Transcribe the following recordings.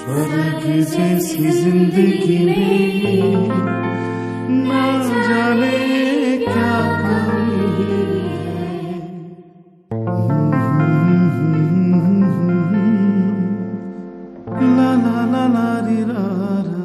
स्वर्ग जैसी जिंदगी में ना जाने क्या कमी है। ला ला ला ला री रा रा।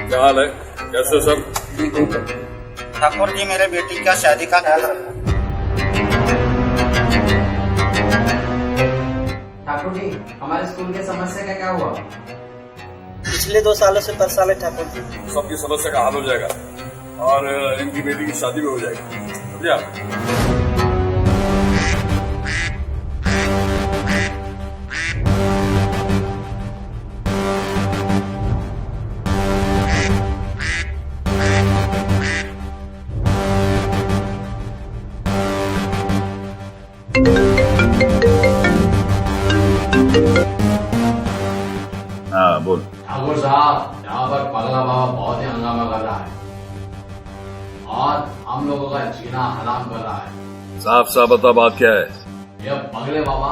क्या हाल है? कैसे सब? ठाकुर जी, मेरे बेटी का शादी का ख्याल रखो। ठाकुर जी, हमारे स्कूल की समस्या का क्या हुआ? पिछले 2 सालों से तरसा है ठाकुर जी। सबकी समस्या का हल हो जाएगा और इनकी बेटी की शादी भी हो जाएगी, समझे आप? हाँ बोल। ठाकुर साहब, यहाँ पर पगला बाबा बहुत ही हंगामा कर रहा है और हम लोगों का जीना हराम कर रहा है। साफ साफ बता, बात क्या है? ये पगले बाबा।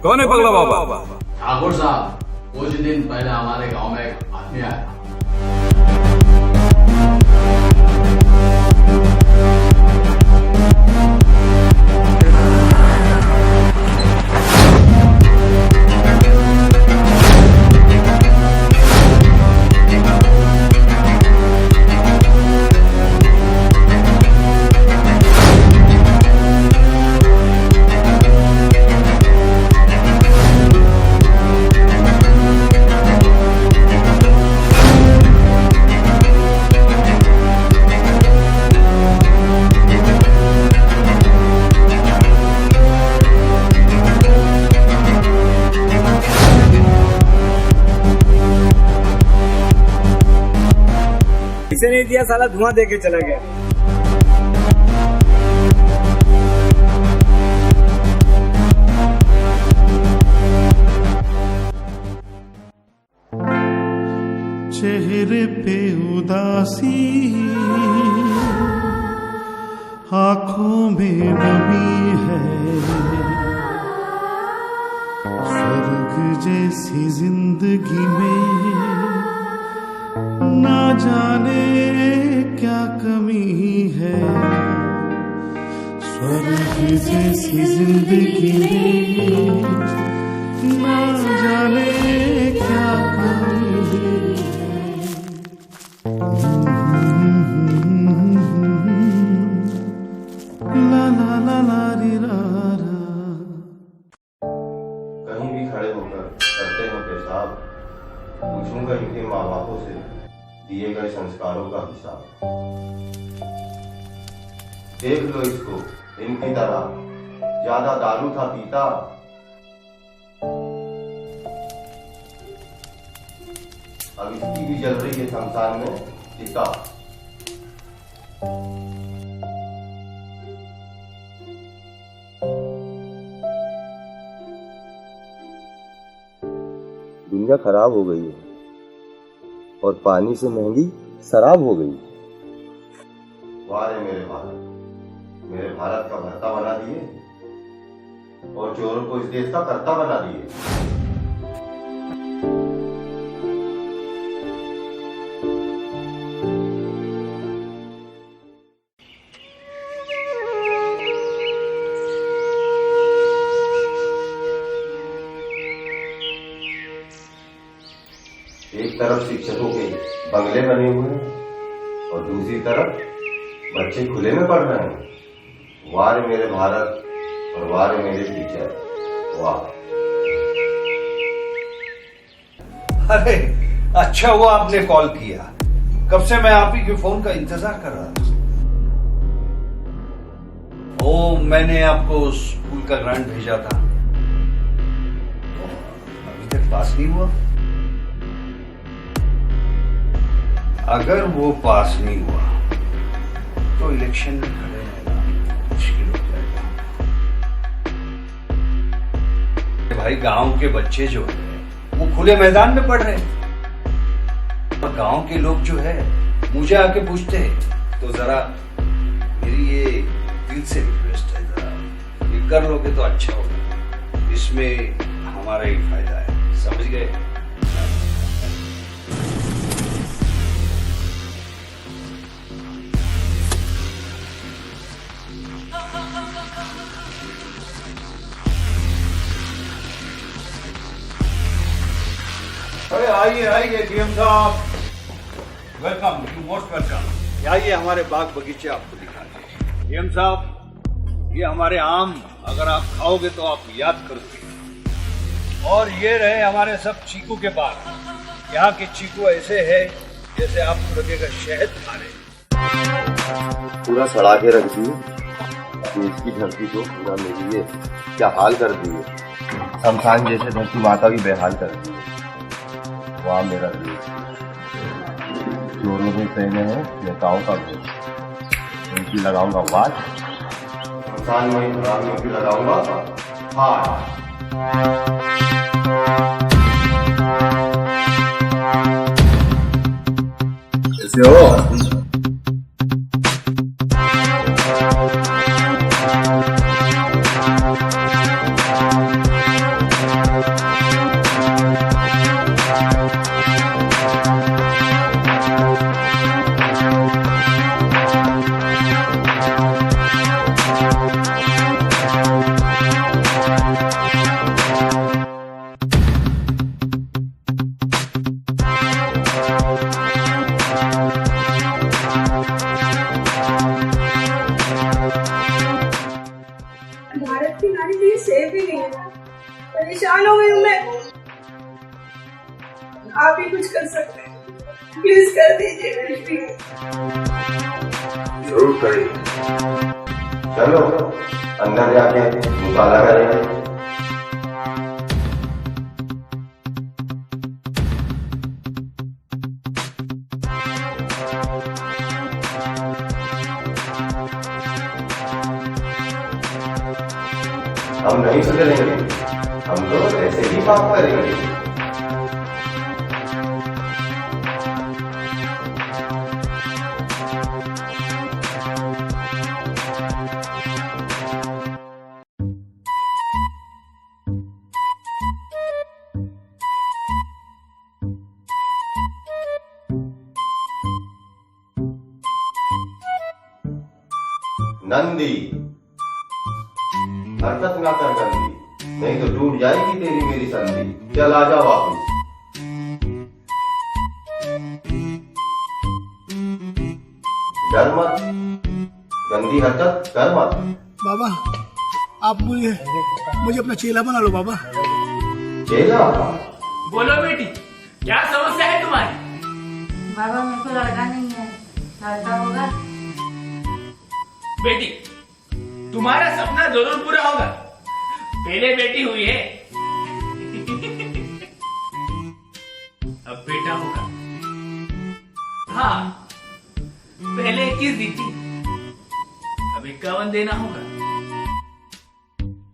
कौन है पगला बाबा? ठाकुर साहब, कुछ दिन पहले हमारे गांव में एक आदमी आया था। इसे नहीं दिया, साला धुआं दे के चला गया। चेहरे पे उदासी, आंखों में नमी है। स्वर्ग जैसी जिंदगी में ना जाने क्या कमी है। स्वर्ग जैसी जिंदगी में ना जाने क्या कमी है। ला ला ला ला री रा रा। कहीं भी खड़े होकर करते हो पेशाब, पूछूंगा इनके माँ बापों से दिए गए संस्कारों का हिसाब। देख लो इसको इनकी तरह, ज्यादा दारू था पीता, अब इसकी भी जल रही है शमशान में चिता। दुनिया खराब हो गई है और पानी से महंगी शराब हो गई। वाह रे मेरे भारत का भरता बना दिए और चोरों को इस देश का कर्ता बना दिए। एक तरफ शिक्षकों के बंगले बने हुए हैं और दूसरी तरफ बच्चे खुले में पढ़ रहे हैं। वाह रे मेरे भारत और वाह रे मेरे टीचर, वाह। अरे अच्छा हुआ आपने कॉल किया, कब से मैं आप ही के फोन का इंतजार कर रहा था। ओ, मैंने आपको स्कूल का ग्रांट भेजा था, अभी तक पास नहीं हुआ। अगर वो पास नहीं हुआ तो इलेक्शन में खड़े रहना मुश्किल हो जाएगा। भाई गांव के बच्चे जो है वो खुले मैदान में पढ़ रहे हैं और गांव के लोग जो है मुझे आके पूछते हैं, तो जरा मेरी ये दिल से रिक्वेस्ट है, जरा ये कर लोगे तो अच्छा होगा, इसमें हमारा ही फायदा है, समझ गए? अरे आइए आइए डीएम साहब, वेलकम, यू मोस्ट वेलकम। आइए हमारे बाग बगीचे आपको दिखाते हैं। डीएम साहब, ये हमारे आम, अगर आप खाओगे तो आप याद करोगे। और ये रहे हमारे सब चीकू के बाग। यहाँ के चीकू ऐसे है जैसे आपको लगेगा शहद खा रहे। पूरा सड़ा के रख दिए, देश की धरती को पूरा मेरी क्या हाल कर दिए, शमशान जैसे धरती माता की बेहाल कर दी। वहाँ मेरा देश, चोरों में पहने हैं नेताओं का भेष, उनकी लगाऊंगा वाच, शमशान में खराबियों की लगाऊंगा हाथ। ऐसे हो भारत की नारी भी सेफ ही नहीं है, परेशान हो गई हूँ मैं। आप ही कुछ कर सकते हैं, प्लीज कर दीजिए। जरूर करिए, चलो अंदर जाके मुताला करेंगे। हम नहीं सुधरेंगे, हम तो ऐसे ही पाप करेंगे। नंदी हरकत ना कर गंदी, नहीं तो टूट जाएगी तेरी मेरी संधि। चल आ जा वापस। डर मत, गंदी हरकत कर मत। बाबा आप मुझे अपना चेला बना लो बाबा। चेला? बोलो बेटी, क्या समस्या है तुम्हारी? बाबा मेरे को लड़का नहीं है, लड़का होगा। बेटी तुम्हारा सपना जरूर पूरा होगा, पहले बेटी हुई है अब बेटा होगा। हाँ, पहले 21 दी थी, अब 51 देना होगा।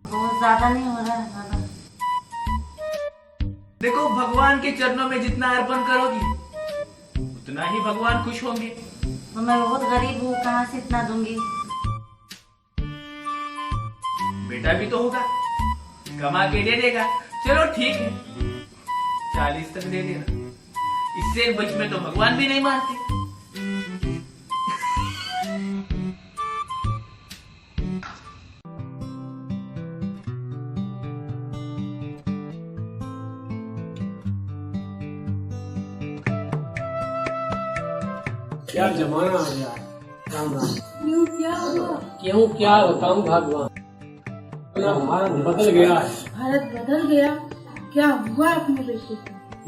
बहुत ज्यादा नहीं हो रहा है बाबा। देखो, भगवान के चरणों में जितना अर्पण करोगी उतना ही भगवान खुश होंगे। तो मैं बहुत गरीब हूँ, कहाँ से इतना दूंगी? बेटा भी तो होगा, कमा के दे देगा। चलो ठीक है, 40 तक दे देना, इससे बच में तो भगवान भी नहीं मारते। क्या जमाना आ गया है। राम राम। क्यों, क्या हुआ? क्यों क्या बताऊं भगवान, अपना भारत बदल गया है। भारत बदल गया? क्या हुआ अपने बेटे को?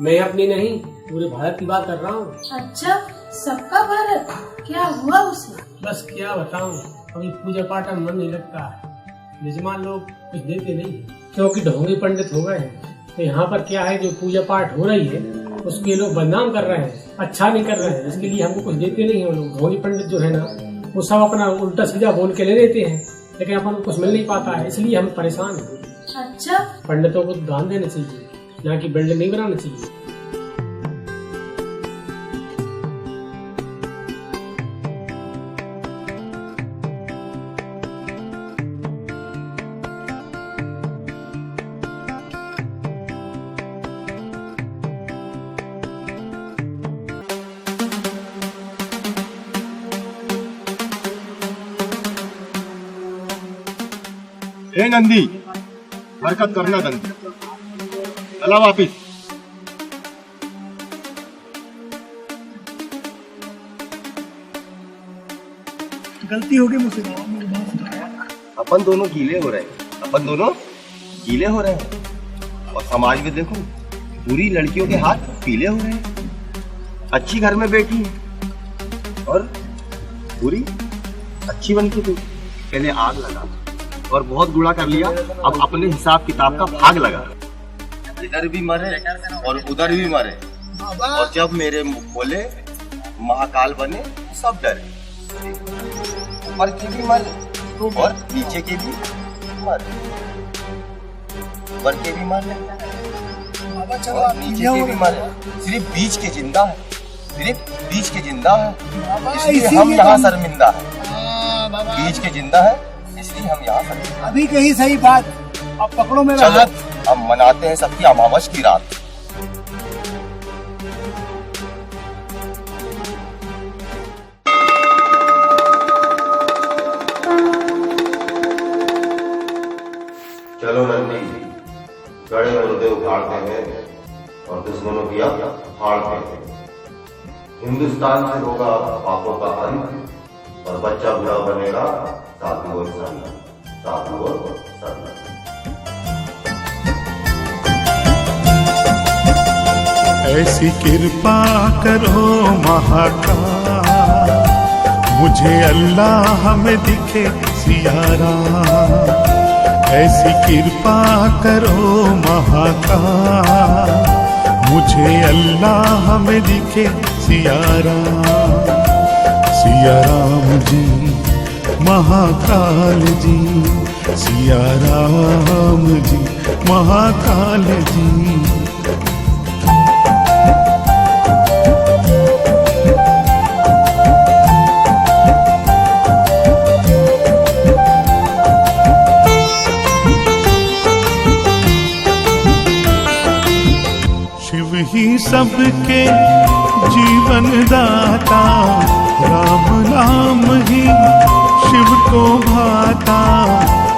मैं अपनी नहीं, पूरे भारत की बात कर रहा हूँ। अच्छा, सबका भारत? क्या हुआ उसे? बस क्या बताऊं, अभी पूजा पाठ में मन नहीं लगता है। मेजमान लोग कुछ देते नहीं, क्योंकि ढोंगी पंडित हो गए हैं। तो यहाँ पर क्या है, जो पूजा पाठ हो रही है उसके लोग बदनाम कर रहे हैं, अच्छा नहीं कर रहे हैं, इसके लिए हमको कुछ देते नहीं है। वो लोग धोनी पंडित जो है ना, वो सब अपना उल्टा सीधा बोल के ले लेते हैं, लेकिन अपन को कुछ मिल नहीं पाता है, इसलिए हम परेशान हैं। अच्छा, पंडितों को दान देना चाहिए, ना कि बिल्डिंग नहीं बनाना चाहिए। ए नंदी, हरकत करना नंदी, चला वापिस। गलती होगी मुझसे बाबा, मेरी बात। अपन दोनों गीले हो रहे हैं, अपन दोनों गीले हो रहे हैं। और समाज में देखो, पूरी लड़कियों के हाथ पीले हो रहे हैं। अच्छी घर में बैठी है और पूरी अच्छी बन के बैठी। पहले आग लगा और बहुत गुड़ा कर लिया, अब अपने हिसाब किताब का भाग लगा। इधर भी मरे और उधर भी मरे, और जब मेरे मुंह खोले महाकाल बने, सब डरे। ऊपर के भी मरे और नीचे के भी मरे, ऊपर के भी मरे और नीचे के भी मरे। सिर्फ बीच के जिंदा है, सिर्फ बीच के जिंदा है, इसलिए हम यहाँ शर्मिंदा है। बीच के जिंदा है, इसलिए हम यहाँ पर। अभी कही सही बात, अब पकड़ो मेरा चलो, हाथ। हम मनाते हैं सबकी अमावस की रात। चलो नंदी, गड़े मुर्दे उखाड़ते हैं और दुश्मनों की आग फाड़ते हैं। हिंदुस्तान से होगा पापों का अंत और बच्चा बुरा बनेगा साधु और सरना, साधु और सरना। ऐसी कृपा करो महाकाल, मुझे अल्लाह में दिखे सियारा। ऐसी कृपा करो महाकाल, मुझे अल्लाह में दिखे सियारा। सिया राम जी महाकाल जी, सिया राम जी महाकाल जी। शिव ही सबके जीवन दाता, राम नाम ही शिव को भाता।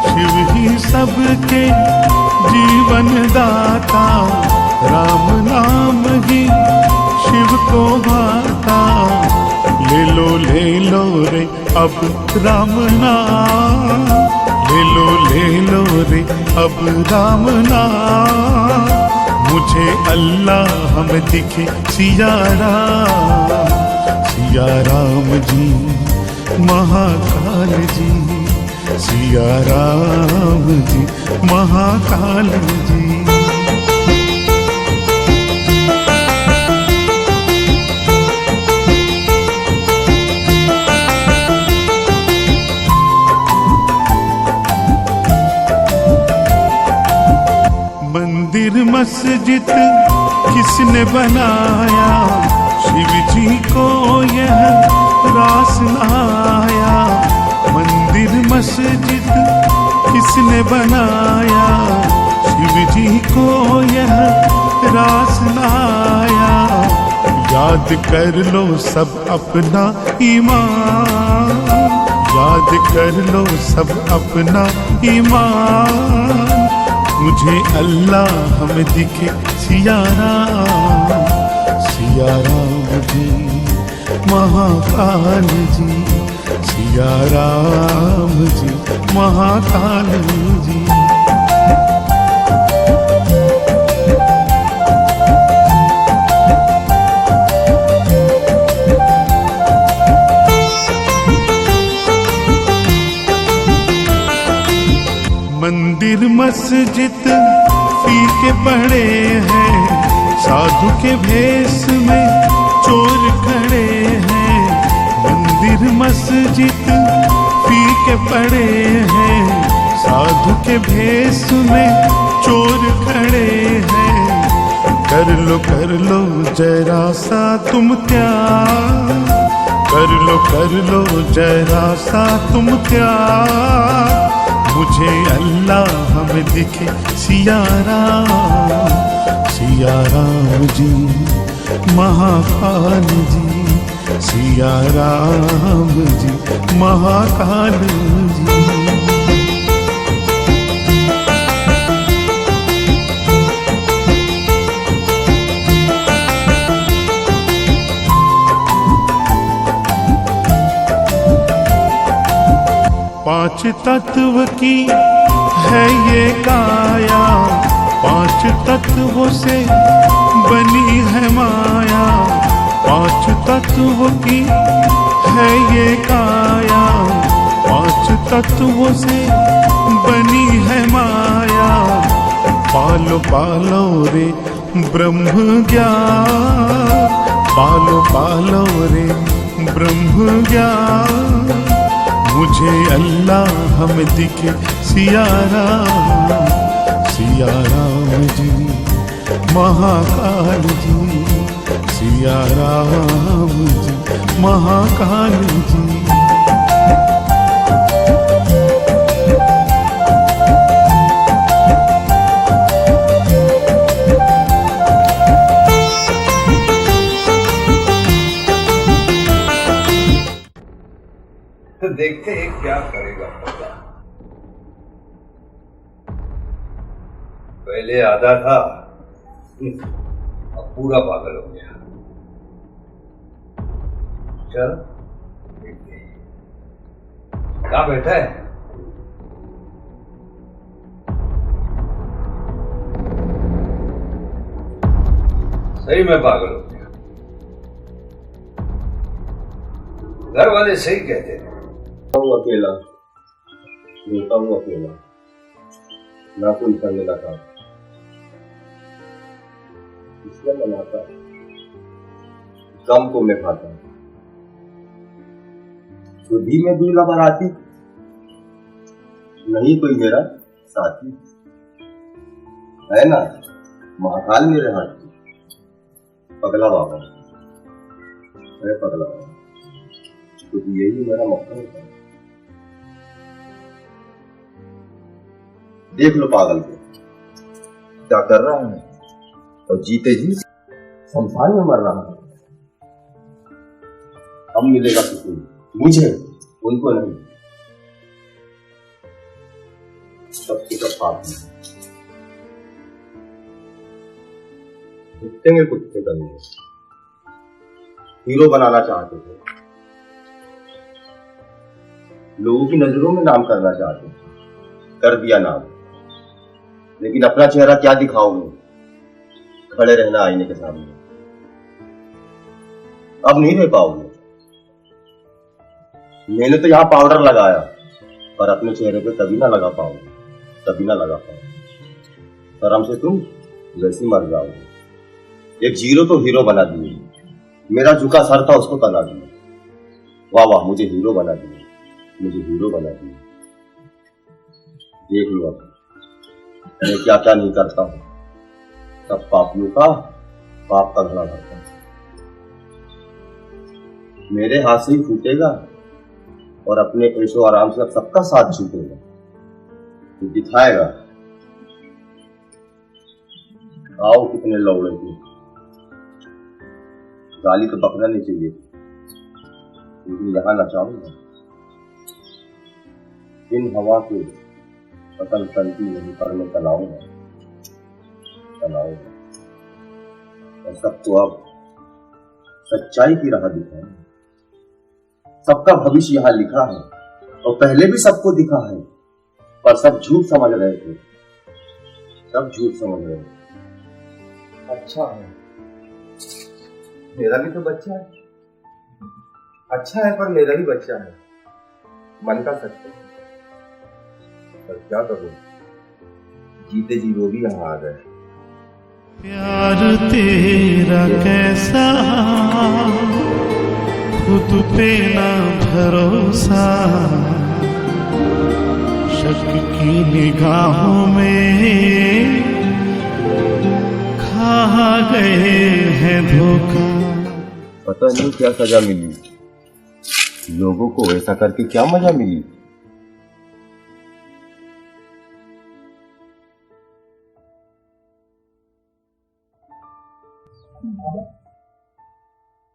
शिव ही सबके जीवन दाता, राम नाम ही शिव को भाता। ले लो रे अब राम नाम, ले लो रे अब राम नाम। मुझे अल्लाह में दिखे सिया राम, सिया राम जी महाकाल जी, सिया राम जी महाकाल जी। मंदिर मस्जिद किसने बनाया, शिव जी को यह रास न आया। मंदिर मस्जिद किसने बनाया, शिव जी को यह रास न आया। याद कर लो सब अपना ईमान, याद कर लो सब अपना ईमान। मुझे अल्लाह में दिखे सिया राम, सिया राम जी महाकाल जी, सिया राम जी महाकाल जी। मंदिर मस्जिद फीके पड़े हैं, साधु के भेष में चोर खड़े हैं, मंदिर मस्जिद फीके पड़े हैं। साधु के भेष में चोर खड़े हैं, कर लो जरा सा तुम त्याग, कर लो जरा सा तुम त्याग। मुझे अल्लाह हमें दिखे सिया राम जी महाकाल जी, सिया राम जी महाकाल जी। पांच तत्व की है ये काया, पांच तत्वों से बनी है माया। पांच तत्वों की है ये काया, पांच तत्वों से बनी है माया। पालो रे ब्रह्म ज्ञान, पालो रे ब्रह्म ज्ञान। मुझे अल्लाह हम दिखे सिया राम जी महाकाल जी, सिया राम जी महाकाल जी। तो देखते हैं क्या करेगा पता। पहले आधा था, अब पूरा पागल हो गया। चल देखते हैं कहाँ बैठा है। सही में पागल हो गया। घर वाले सही कहते हैं। अकेला रोता हूँ, अकेला ना कोई संग ना था, इसलिए मनाता गम को मैं खाता। खुदी में दूल्हा बराती, नहीं कोई मेरा साथी है ना महाकाल मेरे हाथ की। पगला बाबा है, पगला बाबा तो यही मेरा मक्खन था। देख लो पागल को क्या कर रहा है, और जीते जी शमशान में मर रहा है। अब मिलेगा सुकून मुझे, उनको नहीं। सबके सब पाप में कुत्ते में कुत्ते करेंगे। हीरो बनाना चाहते थे, लोगों की नजरों में नाम करना चाहते थे, कर दिया नाम। लेकिन अपना चेहरा क्या दिखाओगे, खड़े रहना आईने के सामने। अब नहीं रह पाओगे। मैंने तो यहां पाउडर लगाया, पर अपने चेहरे पे तभी ना लगा पाओगे, तभी ना लगा पाओगे। शर्म से तुम वैसे मर जाओगे। एक जीरो तो हीरो बना दिए, मेरा झुका सर था उसको तना दिया। वाह वाह, मुझे हीरो बना दिया, मुझे हीरो बना दिया। देख लो अब मैं क्या क्या नहीं करता हूं। सब पापियों का पाप का घड़ा भरता हूं। मेरे हाथ से ही फूटेगा और अपने ऐशो आराम से सबका साथ छूटेगा। तो दिखाएगा आओ कितने लौड़े थे। गाली तो बकना नहीं चाहिए, लेकिन यहां नचाऊंगा। इन हवा के पतंग तलती नहीं, पर मैं चलाऊंगा। और सबको अब सच्चाई की राह दिखाऊंगा। सबका भविष्य यहाँ लिखा है, और पहले भी सबको दिखा है, पर सब झूठ समझ रहे थे, सब झूठ समझ रहे थे। अच्छा है, मेरा भी तो बच्चा है। अच्छा है, पर मेरा भी बच्चा है। मन का सत्य है, पर क्या करूं, जीते जी वो भी यहाँ आ गए। प्यार तेरा कैसा, खुद पे ना भरोसा, शक की निगाहों में खा गए हैं धोखा। पता नहीं क्या सजा मिली, लोगों को ऐसा करके क्या मजा मिली।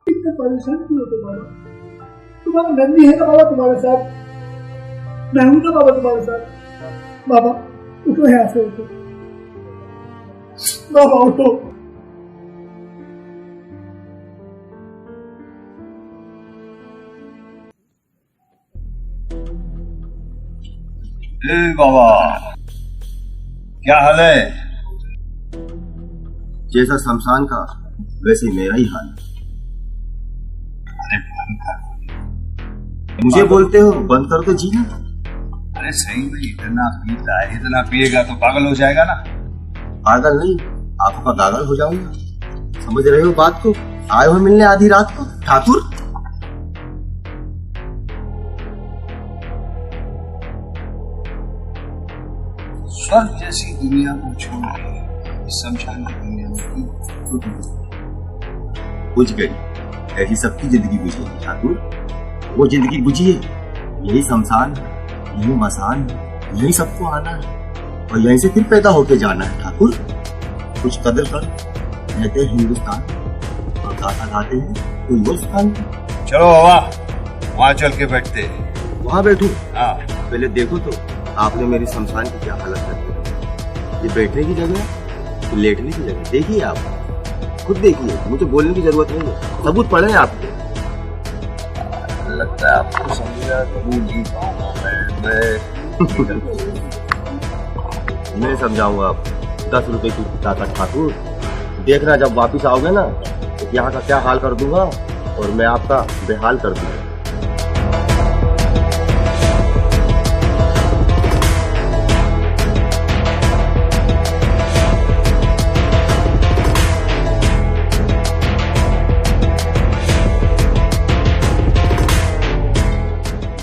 इतने परेशान क्यों होते बाबा? तुम्हारा नंदी है ना बाबा तुम्हारे साथ, मैं हूं ना बाबा तुम्हारे साथ। बाबा उठो, यहाँ से उठो बाबा, उठो। बाबा क्या हाल है? जैसा शमशान का वैसे मेरा ही हाल। अरे बंद कर, मुझे बोलते हो बंद कर दो जीना। अरे सही में इतना पीता है, इतना पिएगा तो पागल हो जाएगा ना। पागल नहीं, आपका गागल हो जाऊंगा। समझ रहे हो बात को? आए हो मिलने आधी रात को ठाकुर। स्वर्ग जैसी दुनिया को छोड़ के शमशान की दुनिया में बुझ गई। ऐसी सबकी जिंदगी बुझी है ठाकुर, वो जिंदगी बुझी है। यही शमशान है, यही मसान है, यही सबको आना है और यहीं से फिर पैदा होके जाना है ठाकुर। कुछ कदर कर, रहते हैं हिंदुस्तान और गाथा गाते हैं तो हिंदुस्तान। चलो बाबा वहाँ चल के बैठते। वहाँ बैठू? हाँ। पहले देखो तो आपने मेरी शमशान की क्या हालत कर दी। ये बैठने की जगह तो लेटने की जगह। देखिए आप खुद देखिए, मुझे बोलने की जरूरत नहीं है, सबूत पड़े हैं आपके। लगता है आपको समझा मैं समझाऊंगा आप। 10 रुपए की ताकत ठाकुर, देखना जब वापिस आओगे ना तो यहाँ का क्या हाल कर दूंगा और मैं आपका बेहाल कर दूंगा।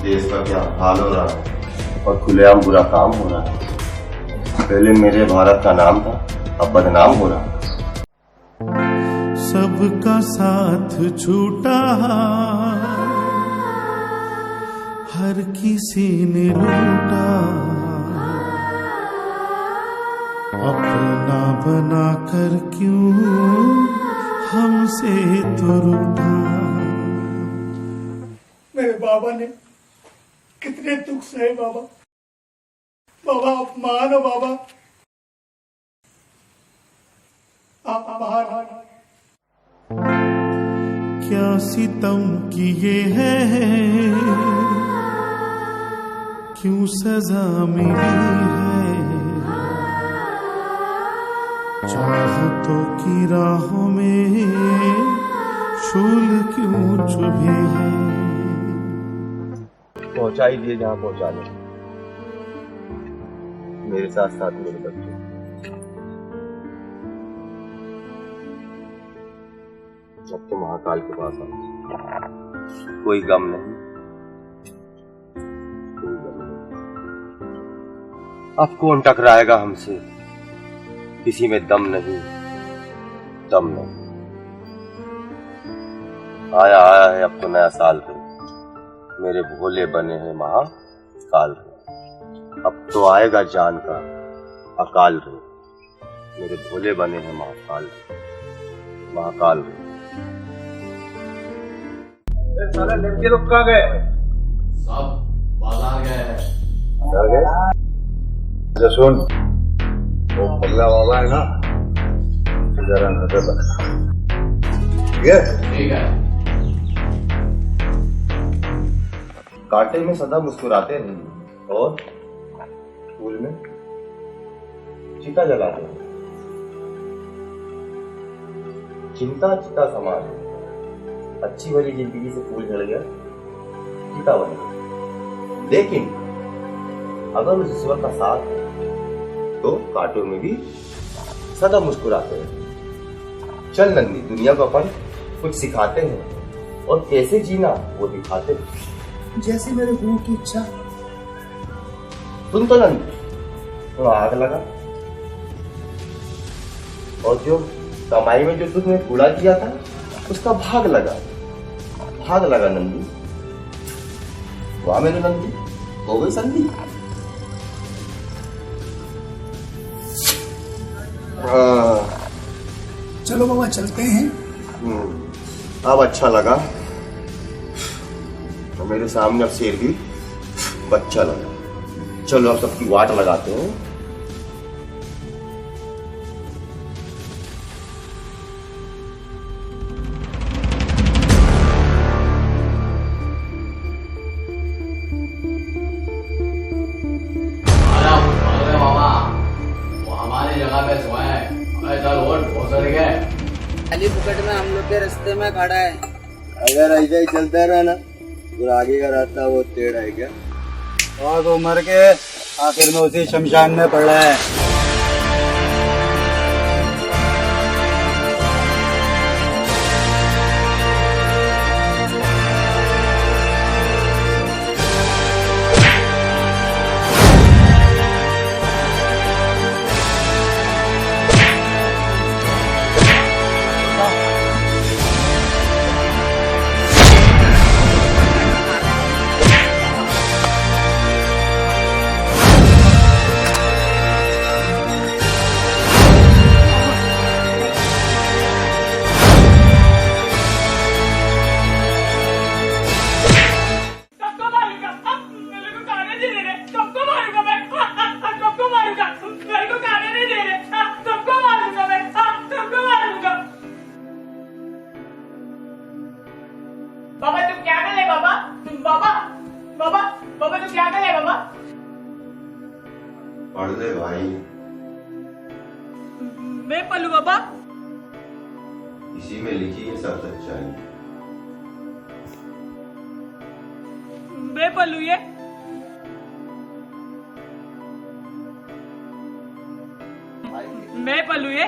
देश का क्या हाल हो रहा है और खुलेआम बुरा काम हो रहा है। पहले मेरे भारत का नाम था, अब बदनाम हो रहा है। सबका साथ छूटा, हर किसी ने लूटा, अपना बना कर क्यों हमसे तो रूठा। मेरे बाबा ने कितने दुख सहे बाबा। बाबा आप मान हो बाबा, आप बाहर। क्या सितम किए हैं, क्यों सजा मिली है, चाहतों की राहों में शूल क्यों चुभे हैं। पहुंचा ही दिए जहां पहुंचाने, मेरे साथ साथ मेरे बच्चे। अब तो महाकाल के पास आओ, कोई गम नहीं, कोई गम नहीं। अब कौन टकराएगा हमसे, किसी में दम नहीं, दम नहीं। आया आया है अब तो नया साल है, मेरे भोले बने हैं महाकाल रे। अब तो आएगा जान का अकाल रे, मेरे भोले बने हैं महाकाल रे, महाकाल रे। साला लड़के लोग कहाँ गए? सब बाजार गए हैं। अच्छा सुन, वो पगला बाबा है ना, जरा नजर रखना, ठीक है? ठीक है। कांटे में सदा मुस्कुराते रहिए और फूल में चिता जलाते हैं। चिंता चिता समान है, अच्छी भरी जिंदगी से फूल झड़ गया, चिता बन गया। लेकिन अगर उस ईश्वर का साथ है तो कांटों में भी सदा मुस्कुराते हैं। चल नंदी, दुनिया को अपन कुछ सिखाते हैं और कैसे जीना वो दिखाते हैं। जैसे मेरे गुरु की इच्छा। सुन तो नंदी, थोड़ा आग लगा और जो कमाई में जो तुमने कूड़ा किया था उसका भाग लगा नंदी। वाह मेरे नंदी, हो गई संधि। चलो बाबा चलते हैं। अब अच्छा लगा तो मेरे सामने अब शेर भी बच्चा लगा। चलो अब सबकी वाट लगाते हैं। खाली फुकट में हम लोग के रास्ते में खड़ा है। अगर ऐसा ही चलता रहा ना तो आगे का रास्ता वो टेढ़ा है क्या? और वो मर के आखिर में उसी शमशान में पड़ा है। बाबा तुम क्या कर रहे बाबा? बाबा बाबा बाबा तुम क्या कर रहे बाबा? पढ़ ले भाई। मैं पढ़ूं बाबा? इसी में लिखी है सब सच्चाई। मैं पढ़ूं ये? मैं पढ़ूं ये?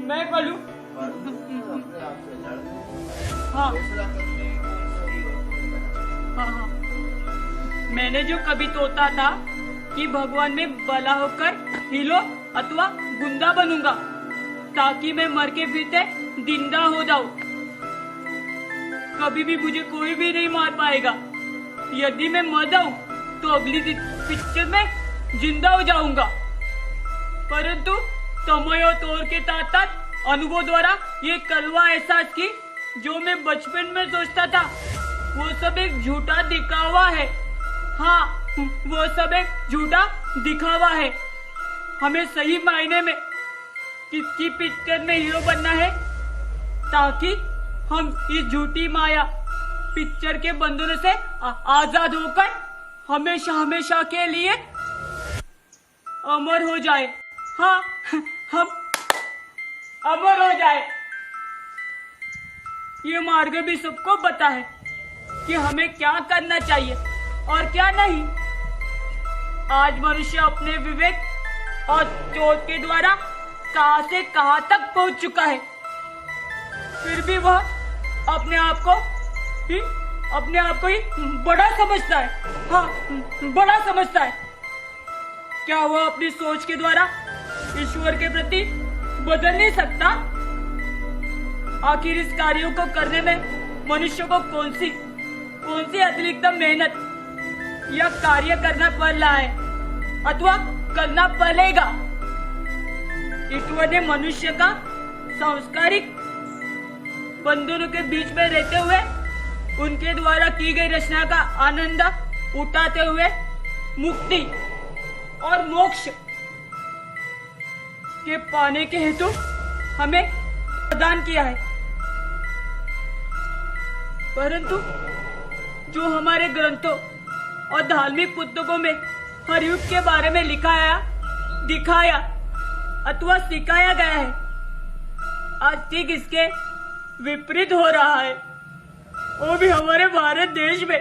मैं पढ़ूं? हाँ हाँ। मैंने जो कभी तोता था कि भगवान में भला होकर हीरो अथवा गुंडा बनूंगा ताकि मैं मर के फिरते जिंदा हो जाऊं। कभी भी मुझे कोई भी नहीं मार पाएगा। यदि मैं मर जाऊं तो अगली पिक्चर में जिंदा हो जाऊंगा। परंतु समय और तौर के साथ अनुभव द्वारा ये कड़वा एहसास की जो मैं बचपन में सोचता था वो सब एक झूठा दिखावा है। हाँ, वो सब एक झूठा दिखावा है। हमें सही मायने में किसकी पिक्चर में हीरो बनना है ताकि हम इस झूठी माया पिक्चर के बंधनों से आजाद होकर हमेशा हमेशा के लिए अमर हो जाए। हाँ, हम अमर हो जाए। ये मार्ग भी सबको पता है कि हमें क्या करना चाहिए और क्या नहीं। आज मनुष्य अपने विवेक और सोच के द्वारा कहां से कहां तक पहुंच चुका है, फिर भी वह अपने आप को ही बड़ा समझता है। हाँ, बड़ा समझता है। क्या वह अपनी सोच के द्वारा ईश्वर के प्रति बदल नहीं सकता? आखिर इस कार्यों को करने में मनुष्य को कौन सी अतिरिक्त मेहनत या कार्य करना पड़ रहा है अथवा करना पड़ेगा? ईश्वर ने मनुष्य का सांस्कारिक बंधनों के बीच में रहते हुए उनके द्वारा की गई रचना का आनंद उठाते हुए मुक्ति और मोक्ष के पाने के हेतु हमें प्रदान किया है। परंतु जो हमारे ग्रंथों और धार्मिक पुस्तकों में हर युग के बारे में लिखाया, दिखाया अथवा सिखाया गया है, आज ठीक इसके विपरीत हो रहा है, वो भी हमारे भारत देश में।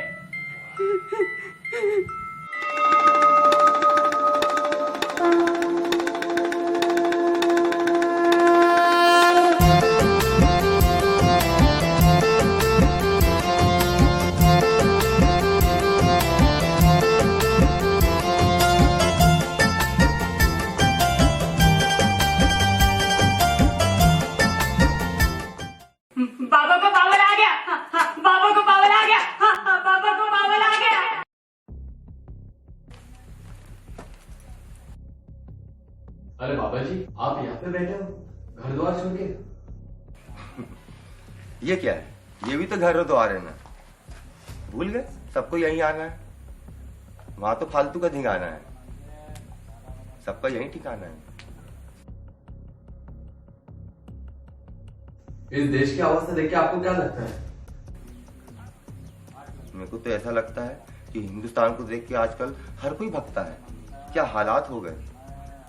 आप यहाँ पे बैठे हो घर द्वार छोड़ के? ये क्या है? ये भी तो घर द्वार है ना। भूल गए सबको यहीं आना है? वहां तो फालतू का धिंगाना है, सबका यहीं ठिकाना है। इस देश की अवस्था देख के आपको क्या लगता है? मेरे को तो ऐसा लगता है कि हिंदुस्तान को देख के आजकल हर कोई भगता है। क्या हालात हो गए,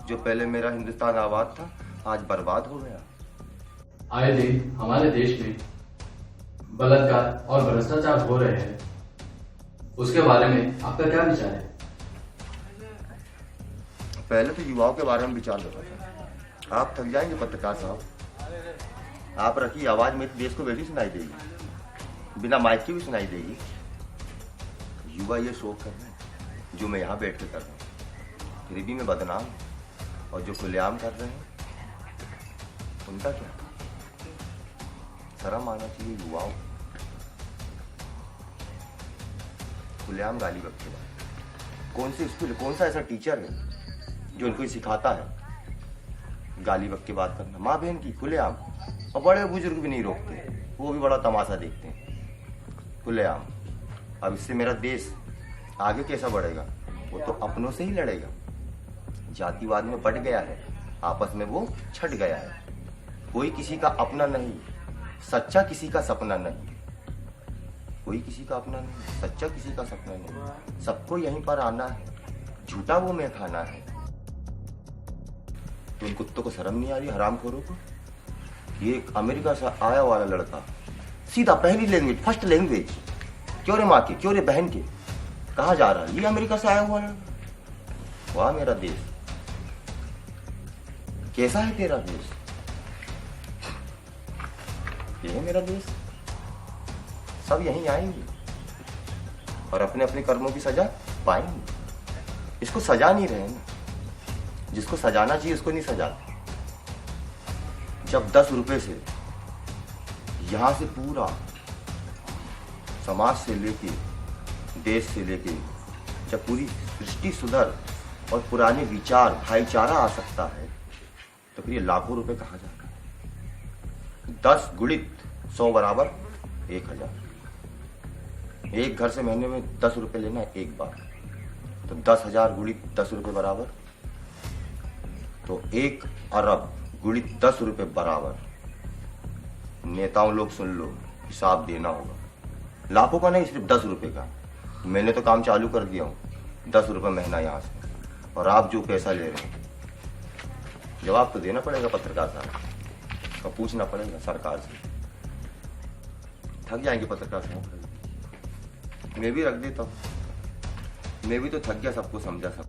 जो पहले मेरा हिंदुस्तान आबाद था आज बर्बाद हो गया। आए दिन हमारे देश में बलात्कार और भ्रष्टाचार हो रहे हैं, उसके बारे में आपका क्या विचार है? पहले तो युवाओं के बारे में विचार होता था, आप थक जाएंगे पत्रकार साहब। आप रखी आवाज मेरे देश को वैसी सुनाई देगी, बिना माइक की भी सुनाई देगी। युवा ये शो कर रहे हैं जो मैं यहाँ बैठ के कर रहा हूँ, फिर भी मैं बदनाम। और जो खुलेआम कर रहे हैं उनका क्या? शर्म आना चाहिए युवाओं। खुलेआम गाली बकते बात। कौन से स्कूल, कौन सा ऐसा टीचर है जो उनको सिखाता है गाली बक के बात करना? माँ बहन की खुलेआम। और बड़े बुजुर्ग भी नहीं रोकते, वो भी बड़ा तमाशा देखते हैं खुलेआम। अब इससे मेरा देश आगे कैसा बढ़ेगा? वो तो अपनों से ही लड़ेगा। जातिवाद में बट गया है, आपस में वो छट गया है। कोई किसी का अपना नहीं, सच्चा किसी का सपना नहीं। कोई किसी का अपना नहीं, सच्चा किसी का सपना नहीं। सबको यहीं पर आना है, झूठा वो में खाना है। तो इन कुत्तों को शर्म नहीं आ रही, हरामखोरों को? ये एक अमेरिका से आया वाला लड़का सीधा पहली लैंग्वेज, फर्स्ट लैंग्वेज, क्यों रे माँ के, क्यों रे बहन के, कहाँ जा रहा है? ये अमेरिका से आया हुआ लड़का। वाह मेरा देश, कैसा है तेरा देश? ये है मेरा देश। सब यहीं आएंगे और अपने अपने कर्मों की सजा पाएंगे। इसको सजा नहीं रहे ना, जिसको सजाना चाहिए उसको नहीं सजाते। जब 10 रुपए से यहां से पूरा समाज से लेके, देश से लेके, जब पूरी सृष्टि सुधर और पुराने विचार, भाईचारा आ सकता है, तो फिर ये लाखों रुपए कहाँ जाएगा? 10 गुणित 100 बराबर 1000। एक घर से महीने में 10 रुपए लेना है एक बार, तो 10,000 गुणित 10 रुपए बराबर, तो 1 अरब गुणित 10 रुपए बराबर। नेताओं लोग सुन लो, हिसाब देना होगा। लाखों का नहीं, सिर्फ 10 रुपए का। मैंने तो काम चालू कर दिया हूं, 10 रुपए महीना यहां से। और आप जो पैसा ले रहे हैं, जवाब तो देना पड़ेगा पत्रकार साहब, और पूछना पड़ेगा सरकार से। थक जाएंगे पत्रकार साहब। मैं भी रख देता हूं, मैं भी तो थक गया, सबको समझा सब।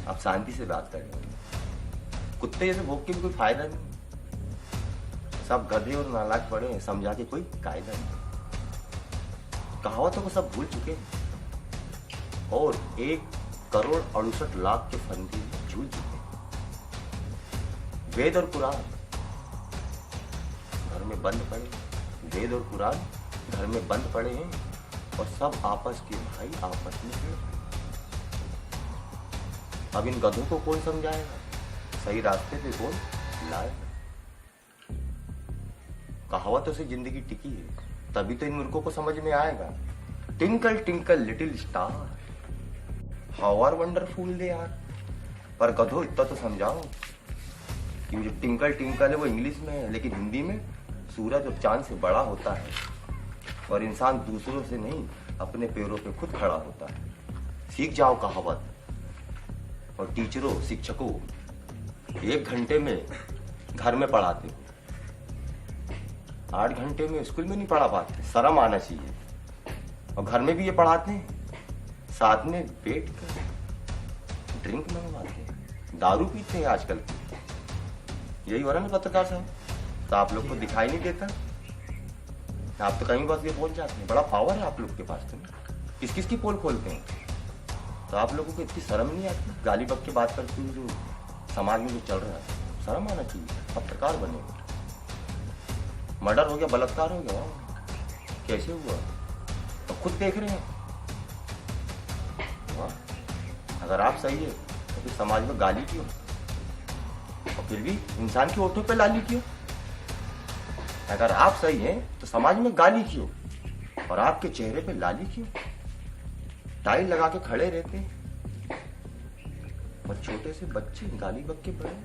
आप शांति से बात करें, कुत्ते जैसे भोग के भी कोई फायदा नहीं। सब गधे और नालायक पड़े हैं, समझा के कोई कायदा नहीं। कहावतों को सब भूल चुके हैं और 1,68,00,000 के फंदे झूल चुके हैं। वेद और कुरान घर में बंद पड़े, वेद और कुरान घर में बंद पड़े हैं और सब आपस के भाई आपस में लड़ रहे हैं। अब इन गधों को कौन समझाएगा? सही रास्ते पे कौन लाएगा? कहावतों से जिंदगी टिकी है, तभी तो इन मूर्खों को समझ में आएगा। Twinkle twinkle little star, how are wonderful they are. पर गधो इतना तो समझाओ कि जो टिंकल टिंकल है वो इंग्लिश में है, लेकिन हिंदी में सूरज और चांद से बड़ा होता है और इंसान दूसरों से नहीं अपने पैरों पे खुद खड़ा होता है। सीख जाओ कहावत। और टीचरों, शिक्षकों, 1 घंटे में घर में पढ़ाते हो, 8 घंटे में स्कूल में नहीं पढ़ा पाते। शर्म आना चाहिए। और घर में भी ये पढ़ाते हैं, साथ में बैठ कर ड्रिंक मंगवाते हैं, दारू पीते हैं आजकल। यही हो रहा है ना पत्रकार साहब? तो आप लोग को दिखाई नहीं देता, आप तो कहीं बस ये पहुंच जाते हैं। बड़ा पावर है आप लोग के पास। तो किस किस की पोल खोलते हैं? तो आप लोगों को इतनी शर्म नहीं आती? गाली बक के बात करते हुए जो समाज में जो चल रहा है, शर्म आना चाहिए। पत्रकार बने, मर्डर हो गया, बलात्कार हो गया, कैसे हुआ? तो खुद देख रहे हैं। अगर आप सही है तो फिर समाज में गाली क्यों? फिर भी इंसान के होठों पे लाली क्यों? अगर आप सही हैं तो समाज में गाली क्यों? और आपके चेहरे पे लाली क्यों? टाई लगा के खड़े रहते हैं और छोटे से बच्चे गाली बक के पड़े।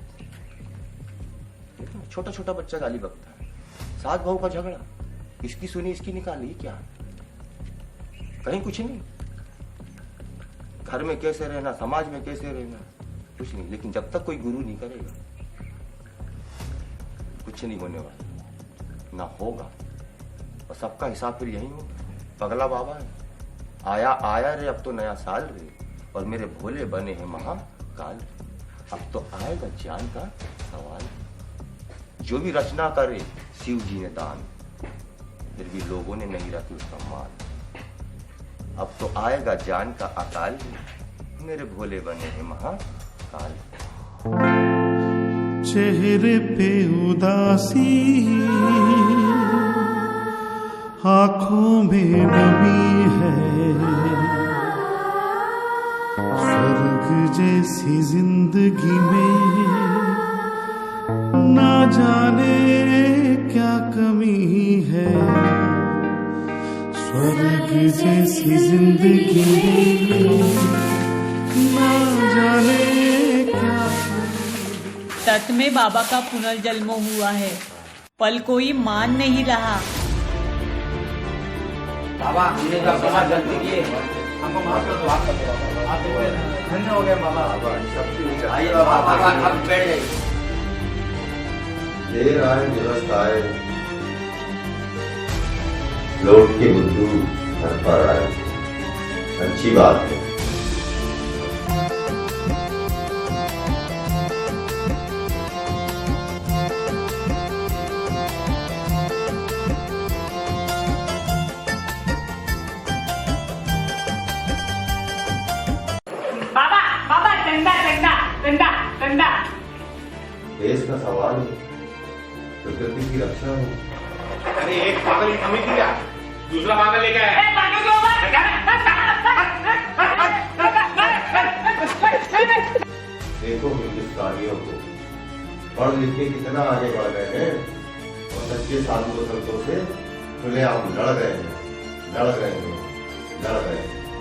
छोटा छोटा बच्चा गाली बकता है। सास बहू का झगड़ा, इसकी सुनी इसकी निकाली, क्या कहीं कुछ नहीं। घर में कैसे रहना, समाज में कैसे रहना, कुछ नहीं। लेकिन जब तक कोई गुरु नहीं करेगा कुछ नहीं होने वाला, ना होगा। और सबका हिसाब फिर यही होगा। पगला बाबा है, आया आया रे अब तो नया साल रे, और मेरे भोले बने हैं महाकाल। अब तो आएगा जान का सवाल। जो भी रचना करे शिव जी ने दान, फिर भी लोगों ने नहीं रखी उसका मान। अब तो आएगा जान का अकाल, मेरे भोले बने हैं महाकाल। चेहरे पे उदासी, आंखों में नमी है, स्वर्ग जैसी जिंदगी में ना जाने क्या कमी है। स्वर्ग जैसी जिंदगी में ना जाने क्या। सच में बाबा का पुनर्जन्म हुआ है, पल कोई मान नहीं रहा। बाबा हमने जो समाज गलती की है हमको माफ कर दो। आप धन्य हो गया बाबा। आइए बाबा, बाबा आप बैठ जाइए। देर आए दुरुस्त आए, लौट के बुद्धू घर पर आए, अच्छी बात है। बाबा बाबा डंडा डंडा डंडा डंडा। देश का सवाल है, प्रकृति की रक्षा हो। अरे एक पागल ही कमी दिया, दूसरा पागल लेके आया। देखो हिंदुस्तानियों को, पढ़ लिख के कितना आगे बढ़ गए हैं और सच्चे साधु संतों से खुलेआम लड़ गए हैं।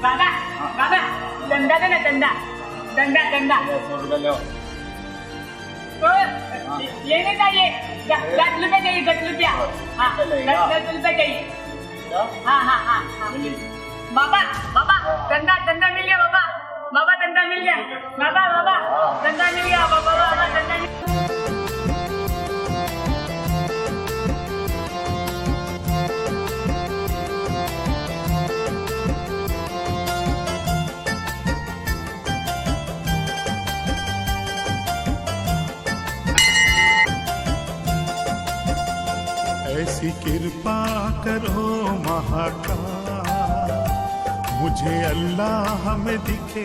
बाबा बाबा डंडा देना, डंडा डंडा डंडा। 100 रुपए लो। तो ये नहीं चाहिए, 10 रुपए चाहिए, 10 रुपया। हाँ 10 रुपए चाहिए। हाँ हाँ हाँ बाबा बाबा डंडा डंडा मिल गया बाबा। बाबा डंडा मिल गया बाबा। बाबा डंडा मिल गया बाबा। बाबा डंडा मिल गया। ऐसी कृपा करो महाकाल, मुझे अल्लाह में दिखे।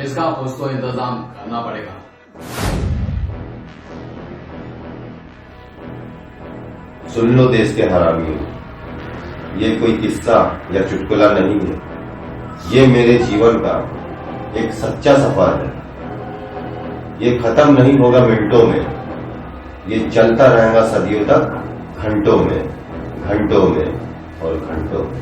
इसका कुछ तो इंतजाम करना पड़ेगा। सुन लो देश के हरामियों, ये कोई किस्सा या चुटकुला नहीं है, ये मेरे जीवन का एक सच्चा सफर है। ये खत्म नहीं होगा मिनटों में, ये चलता रहेगा सदियों तक, घंटों में और घंटों में।